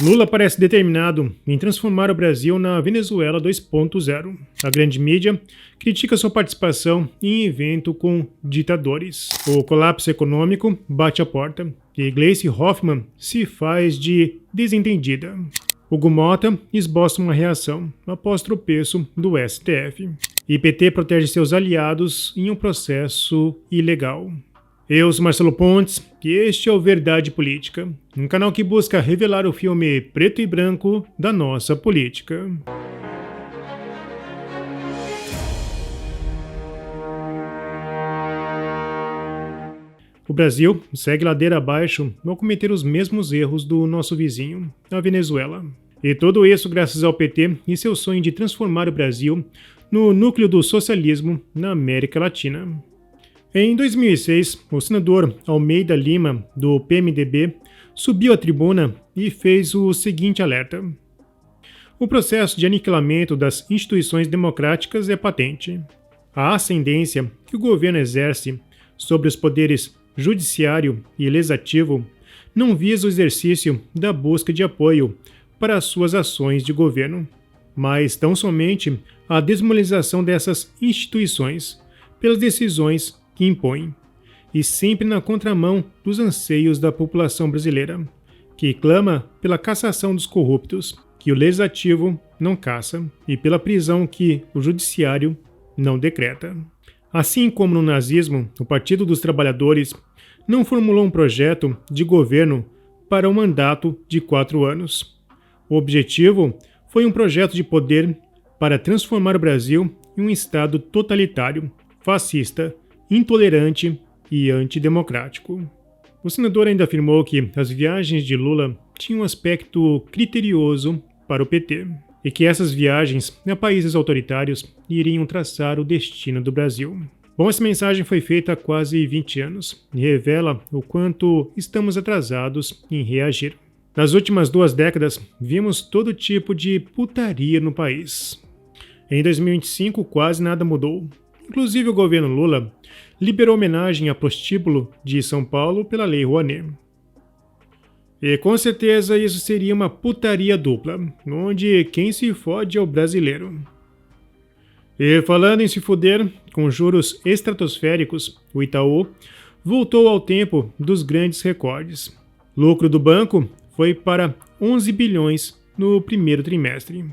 Lula parece determinado em transformar o Brasil na Venezuela 2.0. A grande mídia critica sua participação em evento com ditadores. O colapso econômico bate a porta e Gleisi Hoffmann se faz de desentendida. Hugo Mota esboça uma reação após tropeço do STF. E PT protege seus aliados em um processo ilegal. Eu sou Marcelo Pontes e este é o Verdade Política, um canal que busca revelar o filme preto e branco da nossa política. O Brasil segue ladeira abaixo ao cometer os mesmos erros do nosso vizinho, a Venezuela. E tudo isso graças ao PT e seu sonho de transformar o Brasil no núcleo do socialismo na América Latina. Em 2006, o senador Almeida Lima, do PMDB, subiu à tribuna e fez o seguinte alerta. O processo de aniquilamento das instituições democráticas é patente. A ascendência que o governo exerce sobre os poderes judiciário e legislativo não visa o exercício da busca de apoio para as suas ações de governo, mas tão somente a desmoralização dessas instituições pelas decisões que impõem, e sempre na contramão dos anseios da população brasileira, que clama pela cassação dos corruptos, que o legislativo não caça, e pela prisão que o judiciário não decreta. Assim como no nazismo, o Partido dos Trabalhadores não formulou um projeto de governo para um mandato de 4 anos. O objetivo foi um projeto de poder para transformar o Brasil em um Estado totalitário, fascista, intolerante e antidemocrático. O senador ainda afirmou que as viagens de Lula tinham um aspecto criterioso para o PT e que essas viagens a países autoritários iriam traçar o destino do Brasil. Bom, essa mensagem foi feita há quase 20 anos e revela o quanto estamos atrasados em reagir. Nas últimas 2 décadas, vimos todo tipo de putaria no país. Em 2025, quase nada mudou. Inclusive, o governo Lula liberou homenagem a prostíbulo de São Paulo pela Lei Rouanet. E com certeza isso seria uma putaria dupla, onde quem se fode é o brasileiro. E falando em se foder, com juros estratosféricos, o Itaú voltou ao tempo dos grandes recordes. Lucro do banco foi para 11 bilhões no primeiro trimestre.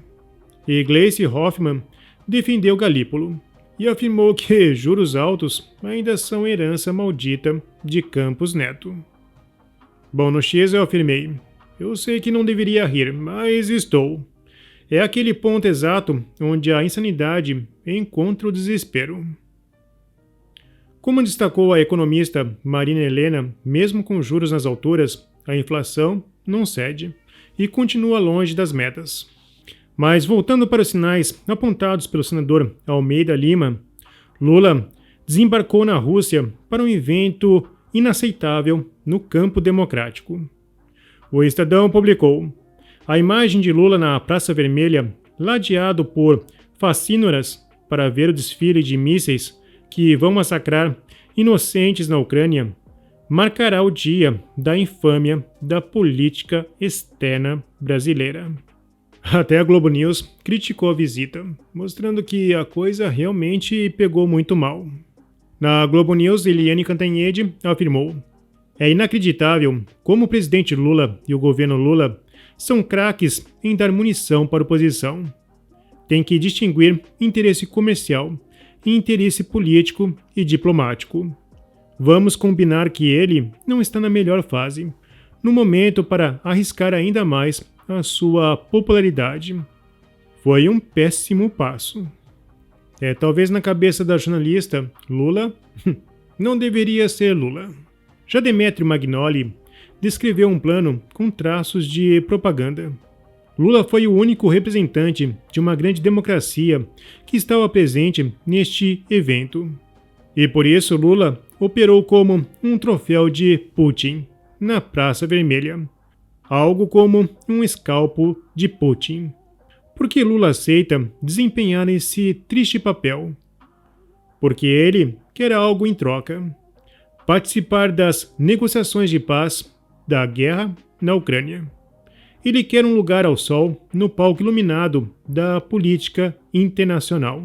E Gleisi Hoffmann defendeu Galípolo e afirmou que juros altos ainda são herança maldita de Campos Neto. Bom, no X eu afirmei, eu sei que não deveria rir, mas estou. É aquele ponto exato onde a insanidade encontra o desespero. Como destacou a economista Marina Helena, mesmo com juros nas alturas, a inflação não cede e continua longe das metas. Mas voltando para os sinais apontados pelo senador Almeida Lima, Lula desembarcou na Rússia para um evento inaceitável no campo democrático. O Estadão publicou a imagem de Lula na Praça Vermelha, ladeado por facínoras para ver o desfile de mísseis que vão massacrar inocentes na Ucrânia, marcará o dia da infâmia da política externa brasileira. Até a Globo News criticou a visita, mostrando que a coisa realmente pegou muito mal. Na Globo News, Eliane Cantanhede afirmou: é inacreditável como o presidente Lula e o governo Lula são craques em dar munição para a oposição. Tem que distinguir interesse comercial e interesse político e diplomático. Vamos combinar que ele não está na melhor fase, no momento para arriscar ainda mais a sua popularidade. Foi um péssimo passo. Talvez na cabeça da jornalista, Lula não deveria ser Lula. Já Demetrio Magnoli descreveu um plano com traços de propaganda. Lula foi o único representante de uma grande democracia que estava presente neste evento. E por isso Lula operou como um troféu de Putin na Praça Vermelha. Algo como um escalpo de Putin. Por que Lula aceita desempenhar esse triste papel? Porque ele quer algo em troca. Participar das negociações de paz da guerra na Ucrânia. Ele quer um lugar ao sol no palco iluminado da política internacional.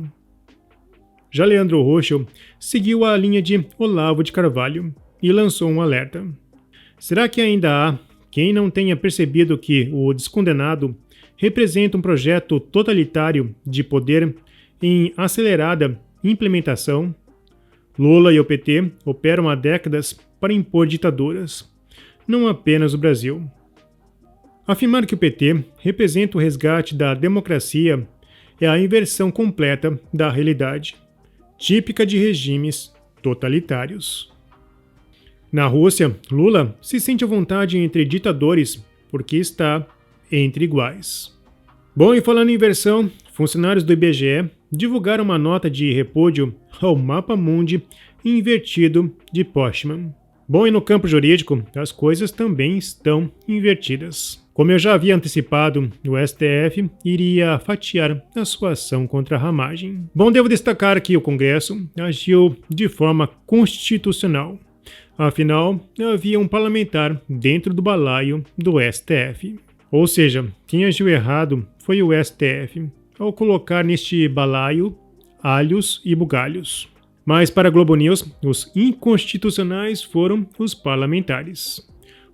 Já Leandro Roxo seguiu a linha de Olavo de Carvalho e lançou um alerta. Será que ainda há quem não tenha percebido que o descondenado representa um projeto totalitário de poder em acelerada implementação? Lula e o PT operam há décadas para impor ditaduras, não apenas o Brasil. Afirmar que o PT representa o resgate da democracia é a inversão completa da realidade, típica de regimes totalitários. Na Rússia, Lula se sente à vontade entre ditadores porque está entre iguais. Bom, e falando em versão, funcionários do IBGE divulgaram uma nota de repúdio ao mapa mundi invertido de Postman. Bom, e no campo jurídico, as coisas também estão invertidas. Como eu já havia antecipado, o STF iria fatiar a sua ação contra a ramagem. Bom, devo destacar que o Congresso agiu de forma constitucional. Afinal, havia um parlamentar dentro do balaio do STF. Ou seja, quem agiu errado foi o STF, ao colocar neste balaio alhos e bugalhos. Mas para a Globo News, os inconstitucionais foram os parlamentares.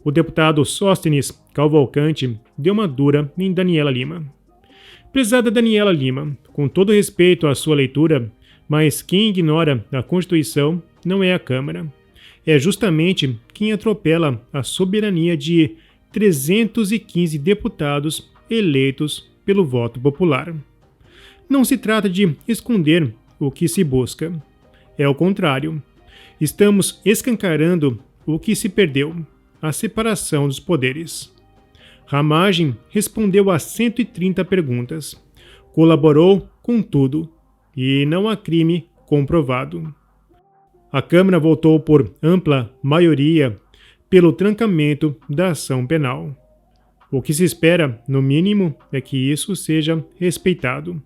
O deputado Sóstenes Cavalcante deu uma dura em Daniela Lima. Prezada Daniela Lima, com todo respeito à sua leitura, mas quem ignora a Constituição não é a Câmara. É justamente quem atropela a soberania de 315 deputados eleitos pelo voto popular. Não se trata de esconder o que se busca. É o contrário. Estamos escancarando o que se perdeu, a separação dos poderes. Ramagem respondeu a 130 perguntas, colaborou com tudo e não há crime comprovado. A Câmara votou por ampla maioria pelo trancamento da ação penal. O que se espera, no mínimo, é que isso seja respeitado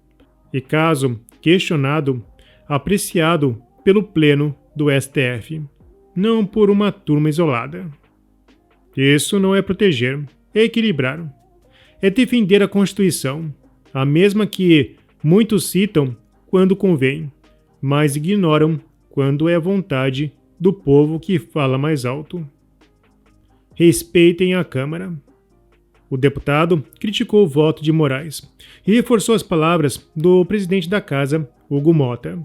e, caso questionado, apreciado pelo Pleno do STF, não por uma turma isolada. Isso não é proteger, é equilibrar. É defender a Constituição, a mesma que muitos citam quando convém, mas ignoram quando é vontade do povo que fala mais alto. Respeitem a Câmara. O deputado criticou o voto de Moraes e reforçou as palavras do presidente da Casa, Hugo Mota.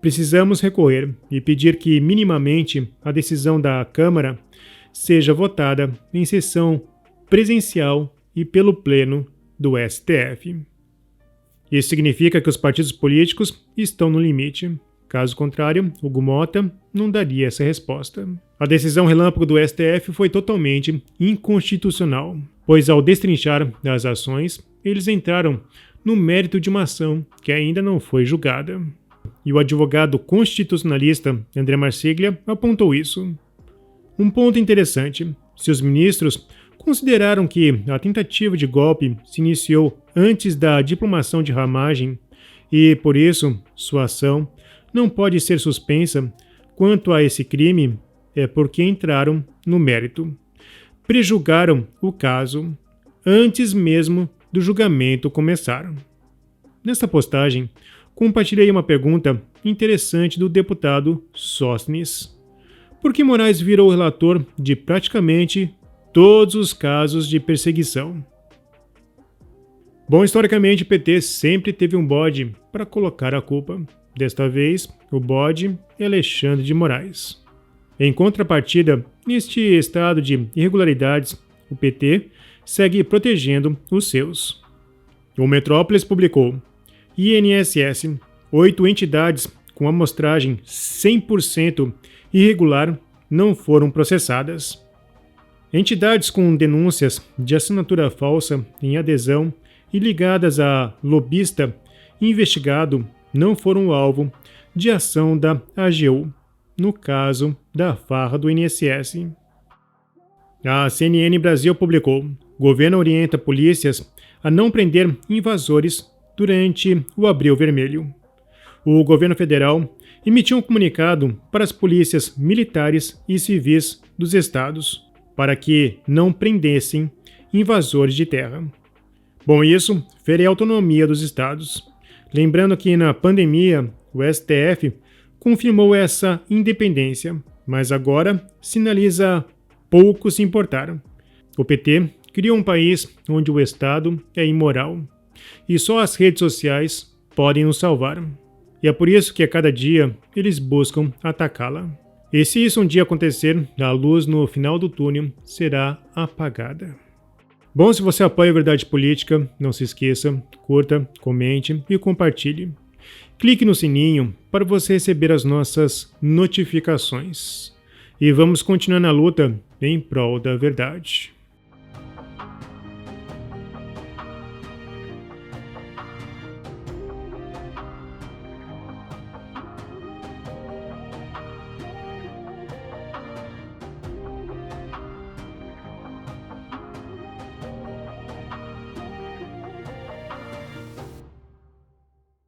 Precisamos recorrer e pedir que, minimamente, a decisão da Câmara seja votada em sessão presencial e pelo Pleno do STF. Isso significa que os partidos políticos estão no limite. Caso contrário, Hugo Mota não daria essa resposta. A decisão relâmpago do STF foi totalmente inconstitucional, pois ao destrinchar as ações, eles entraram no mérito de uma ação que ainda não foi julgada. E o advogado constitucionalista André Marsiglia apontou isso. Um ponto interessante: se os ministros consideraram que a tentativa de golpe se iniciou antes da diplomação de Ramagem e, por isso, sua ação não pode ser suspensa quanto a esse crime, é porque entraram no mérito. Prejulgaram o caso antes mesmo do julgamento começar. Nesta postagem, compartilhei uma pergunta interessante do deputado Sóstenes. Por que Moraes virou relator de praticamente todos os casos de perseguição? Bom, historicamente, o PT sempre teve um bode para colocar a culpa. Desta vez, o bode é Alexandre de Moraes. Em contrapartida, neste estado de irregularidades, o PT segue protegendo os seus. O Metrópolis publicou: INSS, 8 entidades com amostragem 100% irregular não foram processadas. Entidades com denúncias de assinatura falsa em adesão e ligadas a lobista investigado não foram alvo de ação da AGU, no caso da farra do INSS. A CNN Brasil publicou: governo orienta polícias a não prender invasores durante o Abril Vermelho. O governo federal emitiu um comunicado para as polícias militares e civis dos estados para que não prendessem invasores de terra. Bom, isso fere a autonomia dos estados. Lembrando que na pandemia, o STF confirmou essa independência, mas agora sinaliza pouco se importar. O PT criou um país onde o Estado é imoral e só as redes sociais podem nos salvar. E é por isso que a cada dia eles buscam atacá-la. E se isso um dia acontecer, a luz no final do túnel será apagada. Bom, se você apoia a Verdade Política, não se esqueça, curta, comente e compartilhe. Clique no sininho para você receber as nossas notificações. E vamos continuar na luta em prol da verdade.